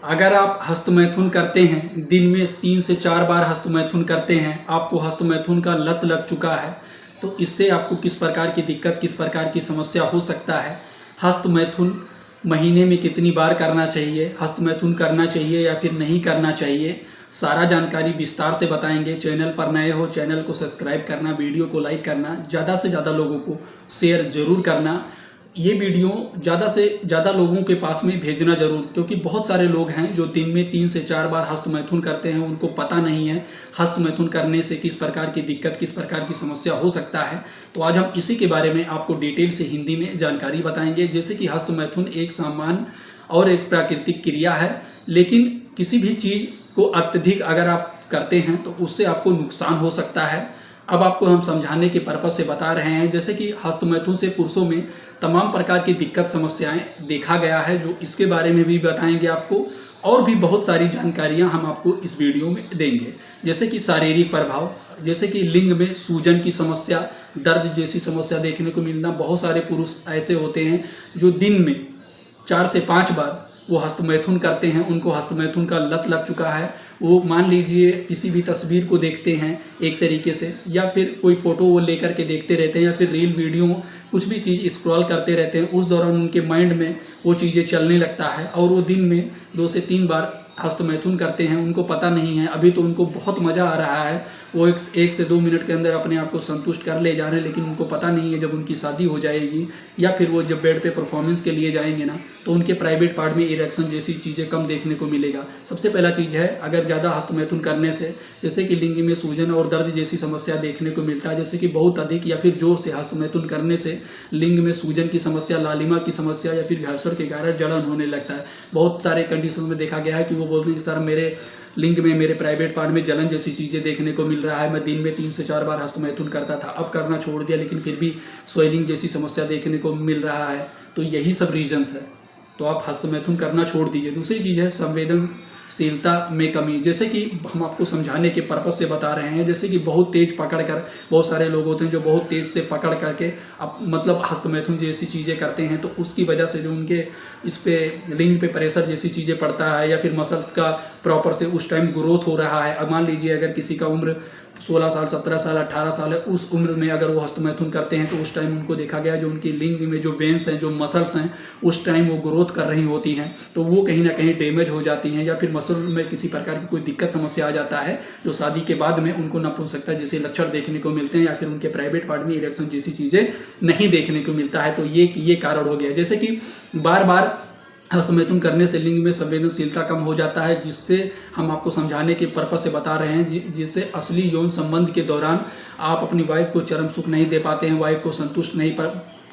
अगर आप हस्तमैथुन करते हैं, दिन में 3 से 4 बार हस्तमैथुन करते हैं, आपको हस्तमैथुन का लत लग चुका है, तो इससे आपको किस प्रकार की दिक्कत, किस प्रकार की समस्या हो सकता है, हस्तमैथुन महीने में कितनी बार करना चाहिए, हस्तमैथुन करना चाहिए या फिर नहीं करना चाहिए, सारा जानकारी विस्तार से बताएंगे। चैनल पर नए हो चैनल को सब्सक्राइब करना, वीडियो को लाइक करना, ज़्यादा से ज़्यादा लोगों को शेयर जरूर करना। ये वीडियो ज़्यादा से ज़्यादा लोगों के पास में भेजना जरूर, क्योंकि बहुत सारे लोग हैं जो दिन में 3 से 4 बार हस्तमैथुन करते हैं, उनको पता नहीं है हस्तमैथुन करने से किस प्रकार की दिक्कत, किस प्रकार की समस्या हो सकता है। तो आज हम इसी के बारे में आपको डिटेल से हिंदी में जानकारी बताएंगे। जैसे कि हस्तमैथुन एक सामान्य और एक प्राकृतिक क्रिया है, लेकिन किसी भी चीज़ को अत्यधिक अगर आप करते हैं तो उससे आपको नुकसान हो सकता है। अब आपको हम समझाने के पर्पज से बता रहे हैं। जैसे कि हस्तमैथुन से पुरुषों में तमाम प्रकार की दिक्कत समस्याएं देखा गया है, जो इसके बारे में भी बताएंगे आपको, और भी बहुत सारी जानकारियां हम आपको इस वीडियो में देंगे। जैसे कि शारीरिक प्रभाव, जैसे कि लिंग में सूजन की समस्या, दर्द जैसी समस्या देखने को मिलना। बहुत सारे पुरुष ऐसे होते हैं जो दिन में 4 से 5 बार वो हस्तमैथुन करते हैं, उनको हस्तमैथुन का लत लग चुका है। वो मान लीजिए किसी भी तस्वीर को देखते हैं एक तरीके से, या फिर कोई फ़ोटो वो लेकर के देखते रहते हैं, या फिर रील वीडियो कुछ भी चीज़ स्क्रॉल करते रहते हैं, उस दौरान उनके माइंड में वो चीज़ें चलने लगता है और वो दिन में 2 से 3 बार हस्तमैथुन करते हैं। उनको पता नहीं है, अभी तो उनको बहुत मज़ा आ रहा है, वो एक से 2 मिनट के अंदर अपने आप को संतुष्ट कर ले जा रहे हैं, लेकिन उनको पता नहीं है जब उनकी शादी हो जाएगी या फिर वो जब बेड पे परफॉर्मेंस के लिए जाएंगे ना, तो उनके प्राइवेट पार्ट में इरेक्शन जैसी चीज़ें कम देखने को मिलेगा। सबसे पहला चीज़ है, अगर ज़्यादा हस्तमैथुन करने से जैसे कि लिंग में सूजन और दर्द जैसी समस्या देखने को मिलता है। जैसे कि बहुत अधिक या फिर जोर से हस्तमैथुन करने से लिंग में सूजन की समस्या, लालिमा की समस्या या फिर घर्षण के कारण जलन होने लगता है। बहुत सारे कंडीशन में देखा गया है कि वो बोलते हैं कि सर मेरे लिंग में, मेरे प्राइवेट पार्ट में जलन जैसी चीज़ें देखने को मिल रहा है, मैं दिन में 3 से 4 बार हस्तमैथुन करता था, अब करना छोड़ दिया, लेकिन फिर भी स्वेलिंग जैसी समस्या देखने को मिल रहा है। तो यही सब रीजन्स है, तो आप हस्तमैथुन करना छोड़ दीजिए। दूसरी चीज़ है संवेदनशीलता में कमी। जैसे कि हम आपको समझाने के पर्पज से बता रहे हैं, जैसे कि बहुत तेज पकड़ कर, बहुत सारे लोग होते हैं जो बहुत तेज से पकड़ करके अब मतलब हस्तमैथुन जैसी चीज़ें करते हैं, तो उसकी वजह से जो उनके इस पे लिंग पे प्रेशर जैसी चीज़ें पड़ता है, या फिर मसल्स का प्रॉपर से उस टाइम ग्रोथ हो रहा है। अब मान लीजिए अगर किसी का उम्र 16 साल, 17 साल, 18 साल है, उस उम्र में अगर वो हस्तमैथुन करते हैं तो उस टाइम उनको देखा गया जो उनकी लिंग में जो वेन्स हैं, जो मसल्स हैं, उस टाइम वो ग्रोथ कर रही होती हैं, तो वो कहीं ना कहीं डैमेज हो जाती हैं, या फिर मसल में किसी प्रकार की कोई दिक्कत समस्या आ जाता है, जो शादी के बाद में उनको नपुंसकता जैसे लक्षण देखने को मिलते हैं, या फिर उनके प्राइवेट पार्ट में इरेक्शन जैसी चीज़ें नहीं देखने को मिलता है। तो ये कारण हो गया। जैसे कि बार बार हस्तमैथुन करने से लिंग में संवेदनशीलता कम हो जाता है, जिससे हम आपको समझाने के पर्पज से बता रहे हैं, जिससे असली यौन संबंध के दौरान आप अपनी वाइफ को चरम सुख नहीं दे पाते हैं, वाइफ को संतुष्ट नहीं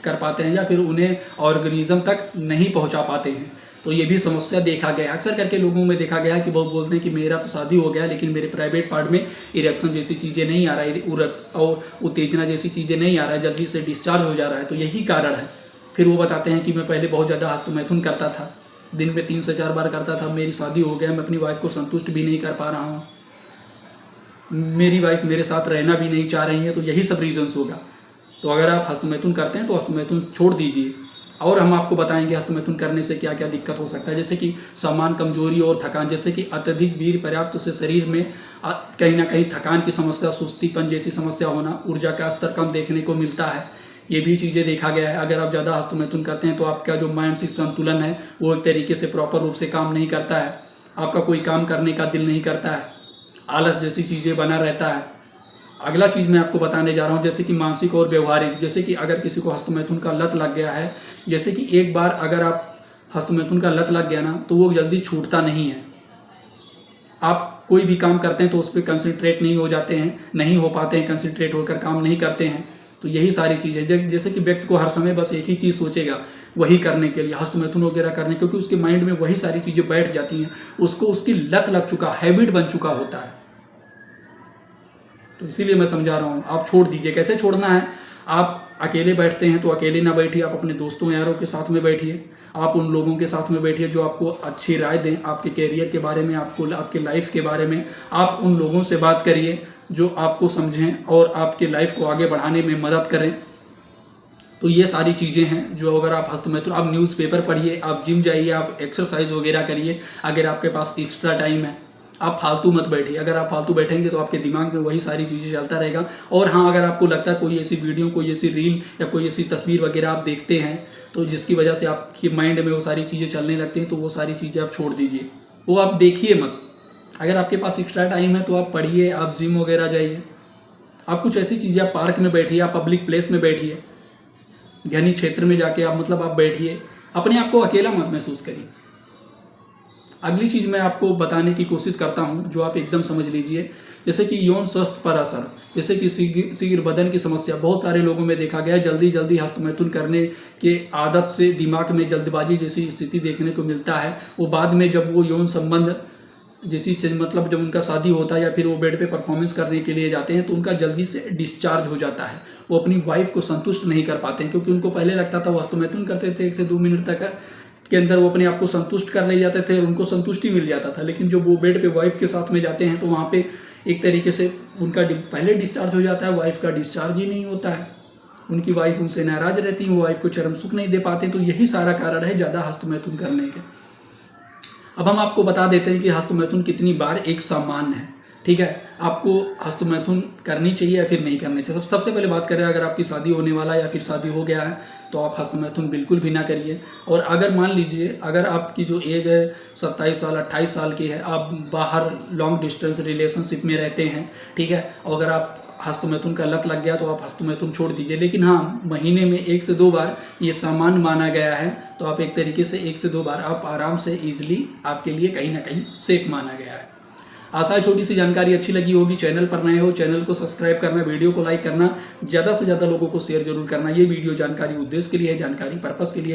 कर पाते हैं, या फिर उन्हें ऑर्गेनिज्म तक नहीं पहुंचा पाते हैं। तो ये भी समस्या देखा गया, अक्सर करके लोगों में देखा गया कि बहुत बोलते हैं कि मेरा तो शादी हो गया लेकिन मेरे प्राइवेट पार्ट में इरेक्शन जैसी चीज़ें नहीं आ रहा है, और उत्तेजना जैसी चीज़ें नहीं आ रहा है, जल्दी से डिस्चार्ज हो जा रहा है। तो यही कारण है। फिर वो बताते हैं कि मैं पहले बहुत ज़्यादा हस्तमैथुन करता था, दिन में 3 से 4 बार करता था, मेरी शादी हो गया, मैं अपनी वाइफ को संतुष्ट भी नहीं कर पा रहा हूँ, मेरी वाइफ मेरे साथ रहना भी नहीं चाह रही है। तो यही सब रीजंस होगा। तो अगर आप हस्तमैथुन करते हैं तो हस्तमैथुन छोड़ दीजिए। और हम आपको बताएंगे हस्तमैथुन करने से क्या क्या दिक्कत हो सकता है। जैसे कि सामान्य कमजोरी और थकान, जैसे कि अत्यधिक वीर्य पर्याप्त से शरीर में कहीं ना कहीं थकान की समस्या, सुस्तीपन जैसी समस्या होना, ऊर्जा का स्तर कम देखने को मिलता है, ये भी चीज़ें देखा गया है। अगर आप ज़्यादा हस्तमैथुन करते हैं तो आपका जो मानसिक संतुलन है वो एक तरीके से प्रॉपर रूप से काम नहीं करता है, आपका कोई काम करने का दिल नहीं करता है, आलस जैसी चीज़ें बना रहता है। अगला चीज़ मैं आपको बताने जा रहा हूँ, जैसे कि मानसिक और व्यवहारिक। जैसे कि अगर किसी को हस्तमैथुन का लत लग गया है, जैसे कि एक बार अगर आप हस्तमैथुन का लत लग गया ना, तो वो जल्दी छूटता नहीं है। आप कोई भी काम करते हैं तो उस पर कंसंट्रेट नहीं हो जाते हैं, नहीं हो पाते हैं, कंसंट्रेट होकर काम नहीं करते हैं। तो यही सारी चीज़ें, जैसे कि व्यक्ति को हर समय बस एक ही चीज़ सोचेगा वही करने के लिए, हस्तमैथुन वगैरह करने, क्योंकि उसके माइंड में वही सारी चीज़ें बैठ जाती हैं, उसको उसकी लत लग चुका, हैबिट बन चुका होता है। तो इसीलिए मैं समझा रहा हूँ, आप छोड़ दीजिए। कैसे छोड़ना है? आप अकेले बैठते हैं तो अकेले ना बैठिए, आप अपने दोस्तों यारों के साथ में बैठिए, आप उन लोगों के साथ में बैठिए जो आपको अच्छी राय दें, आपके कैरियर के बारे में, आपको आपके लाइफ के बारे में। आप उन लोगों से बात करिए जो आपको समझें और आपके लाइफ को आगे बढ़ाने में मदद करें। तो तो ये सारी चीज़ें हैं जो अगर आप हस्तमैथुन, आप न्यूज़पेपर पढ़िए, आप जिम जाइए, आप एक्सरसाइज वगैरह करिए, अगर आपके पास एक्स्ट्रा टाइम है। आप फालतू मत बैठिए, अगर आप फालतू बैठेंगे तो आपके दिमाग में वही सारी चीज़ें चलता रहेगा। और हाँ, अगर आपको लगता है कोई ऐसी वीडियो, कोई ऐसी रील या कोई ऐसी तस्वीर वगैरह आप देखते हैं तो जिसकी वजह से आपकी माइंड में वो सारी चीज़ें चलने लगती हैं, तो वो सारी चीज़ें आप छोड़ दीजिए, वो आप देखिए मत। अगर आपके पास एक्स्ट्रा टाइम है तो आप पढ़िए, आप जिम वगैरह जाइए, आप कुछ ऐसी चीज़ें, आप पार्क में बैठिए, आप पब्लिक प्लेस में बैठिए, घनी क्षेत्र में जाके आप बैठिए, अपने आप को अकेला मत महसूस करिए। अगली चीज़ मैं आपको बताने की कोशिश करता हूँ जो आप एकदम समझ लीजिए, जैसे कि यौन स्वास्थ्य पर असर, जैसे कि शीघ्र बदन की समस्या। बहुत सारे लोगों में देखा गया है जल्दी जल्दी हस्तमैथुन करने के आदत से दिमाग में जल्दबाजी जैसी स्थिति देखने को मिलता है। वो बाद में जब वो यौन संबंध जैसी जब उनका शादी होता है या फिर वो बेड पे परफॉर्मेंस करने के लिए जाते हैं तो उनका जल्दी से डिस्चार्ज हो जाता है। वो अपनी वाइफ को संतुष्ट नहीं कर पाते हैं, क्योंकि उनको पहले लगता था वो हस्तमैथुन करते थे 1 से 2 मिनट तक के अंदर वो अपने आप को संतुष्ट कर ले जाते थे और उनको संतुष्टि मिल जाता था। लेकिन जब वो बेड पे वाइफ के साथ में जाते हैं तो वहाँ पे एक तरीके से उनका पहले डिस्चार्ज हो जाता है, वाइफ का डिस्चार्ज ही नहीं होता है। उनकी वाइफ उनसे नाराज रहती है, वो वाइफ को चरम सुख नहीं दे पाते। तो यही सारा कारण है ज़्यादा हस्तमैथुन करने के। अब हम आपको बता देते हैं कि हस्तमैथुन कितनी बार एक सामान्य है। ठीक है, आपको हस्तमैथुन करनी चाहिए या फिर नहीं करनी चाहिए। सबसे पहले बात करें, अगर आपकी शादी होने वाला है या फिर शादी हो गया है तो आप हस्तमैथुन बिल्कुल भी ना करिए। और अगर मान लीजिए अगर आपकी जो एज है 27 साल 28 साल की है, आप बाहर लॉन्ग डिस्टेंस रिलेशनशिप में रहते हैं, ठीक है, और अगर आप हस्तमैथुन का लत लग गया तो आप हस्तमैथुन छोड़ दीजिए। लेकिन हाँ, महीने में 1 से 2 बार ये सामान्य माना गया है, तो आप एक तरीके से 1 से 2 बार आप आराम से ईजिली, आपके लिए कहीं ना कहीं सेफ माना गया है। आशा है छोटी सी जानकारी अच्छी लगी होगी। चैनल पर नए हो, चैनल को सब्सक्राइब करना, वीडियो को लाइक करना, ज़्यादा से ज़्यादा लोगों को शेयर जरूर करना। ये वीडियो जानकारी उद्देश्य के लिए है, जानकारी पर्पस के लिए।